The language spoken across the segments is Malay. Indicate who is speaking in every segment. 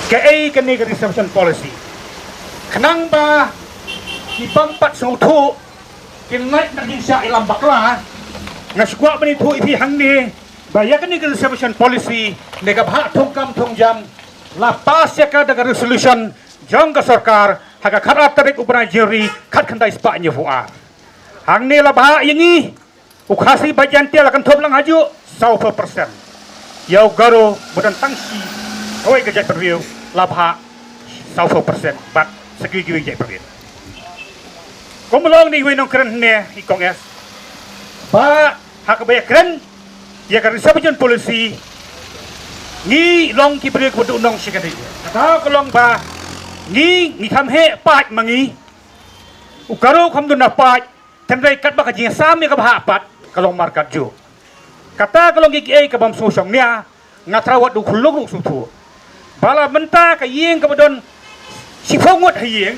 Speaker 1: Kaya kani ke reservation policy. Kenang ba ibampat sautu kinait na din siya ilang bakla nga sugwa ba nito ipihang ni baya kani ke reservation policy nega bha thongkam thongjam lapas ya ka daga resolution jong ka sarkar haga kharat tarik ubra jeri khat khandai spa nya fuar hang ni la bha yangi ukhasi bajan tia akan thop lang haju 100% yau garo budan tangsi oi ka jat review la bha 100% bat segi gi jat review kumulong ni winong kren ne ikong es ba hakabaya kren ya ka reservation policy ni long ki beri ko nong sikadi ta ko long ba ni tham he pat mangi ukaro kham dun na pat tandai kat ba ka jing sam ni ka ba pat kalong markat ju kata kalong ki ai ka bam so song nia ngatrawat du khulung su thu bala menta ka yeng ka badon si phong ngot hayeng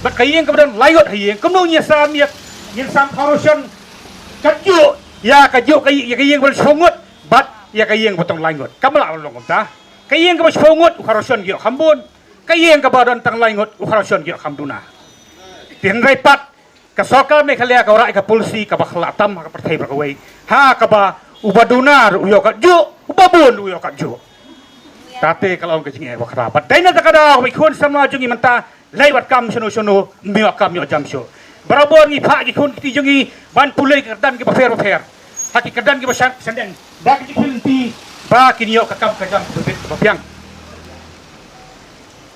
Speaker 1: bat ka yeng ka badon layot hayeng kum no nya sam ya yin sam corrosion kat ju ya ka ju ka yeng bal songot bat ya kayeng botong langot kamala long ta kayeng ka basfongot ukarason gi khambun kayeng ka badan tang langot ukarason gi khamduna tin repat ka sokal me khalia ka ora ka polisi ka bakhla tam ka partai berkawai ha ka ba ubaduna uyo ka ju ubabun uyo ka ju tate kalau ka jinge wakra badaina ta kada ko khon sama jungi manta laiwat kam sono sono mi akam yo jamso barabor ngi pha gi khon ti jungi ban pulai ka dan ki ba fer haki kedan ki ba senden dak ki pilti ba kinyo ka kam ka jam tubit ba piang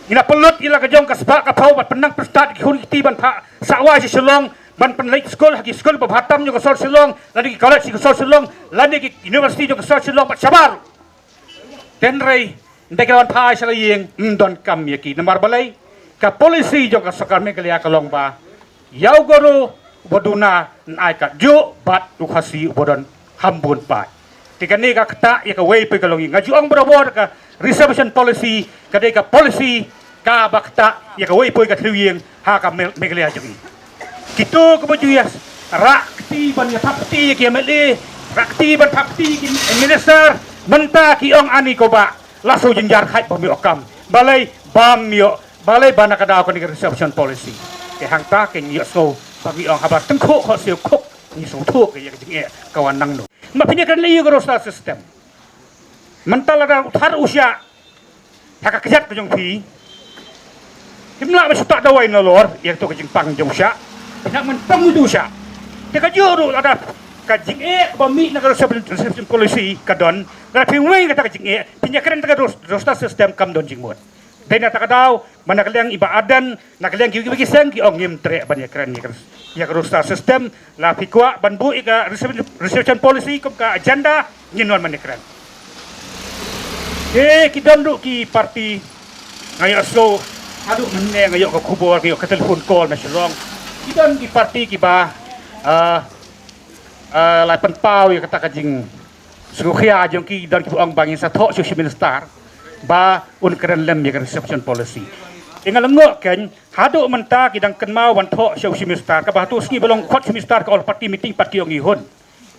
Speaker 1: ina pelut ila ka jong ka spa ka phau bat penang prestat ki hun ti ban pha sawa si selong ban pen late school haki school ba bhatam jo ka sor selong ladi ki college ki sor selong ladi ki university jo ka sor selong bat sabar tenrei ndai ka ban pha sala yeng don kam ye ki namar balai ka policy jo ka sakar me kalia ka long ba yau goro boduna nai ka jo bat ukhasi bodon hambun pat tikani ka kata ya ka way pe kalongi ngajuang berabor ka reservation policy ka de ka policy ka bakta ya ka way pe ka thriwing ha ka megalia jungi kitu ko bojuyas rakti ban ya thapti ki mele rakti ban thapti ki minister menta ki ong ani ko ba laso jinjar khai ba mi okam balai bam yo balai bana ka da ko ni reservation policy ke hangta ke nyo so bagi orang habar tengkuk kau siu kok ni suatu ke yang jengek kawan nang no. Mak punya kan liu roster system. Mental ada utar usia. Hak kejat ke jong pi. Himla masuk tak dawai nolor yang tu ke jeng pang jong usia. Nak mentang itu usia. Dia juru ada ke jengek bami nak reservation policy kadon. Ada pingwei kata ke jengek. Punya kan tak roster system kam don jengmut. Dena tak tahu mana kalian ibadan nak kalian gigi sang ki ongim trek banyak keren ya roster system la fikwa banbu ika reservation policy kum ka agenda nyinon banyak keren kita nduk ki parti ngayo slow aduk meneng ngayo ka kubur ngayo ka telefon call masyalong kita ki parti ki ba lai penpau ya kata kajing sukhia jong ki dan ki ong bangin sa thok social minister ba un keren lem ya reception policy ingal ngok kan hadu menta kidang kenmau wan tho show semester ka batu ski belong khot semester ka all party meeting party ong ihun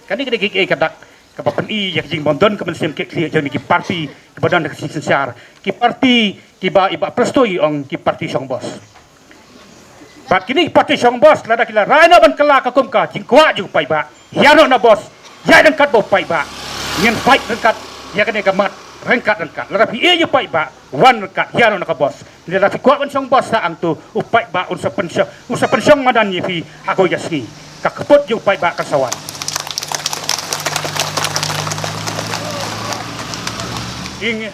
Speaker 1: kan ni gig kadak ka papen i yak jing bondon ka mensem ke clear jeng ki party ke badan ke sensar ki party ki ba iba prestoi ong ki party song bos bat kini party song bos lada kila raina ban kala ka kum ka jing kwa ju pai ba yano na bos ya dan kat bo pai ba ngen fight dan kat ya kan ka mat rengkat larapi iyo pai ba wan rengkat yano naka bos larapi kuat pensong bos sa ang tu upai ba unsa pensong madan ye fi ako yasni kakeput ju pai ba kasawan ing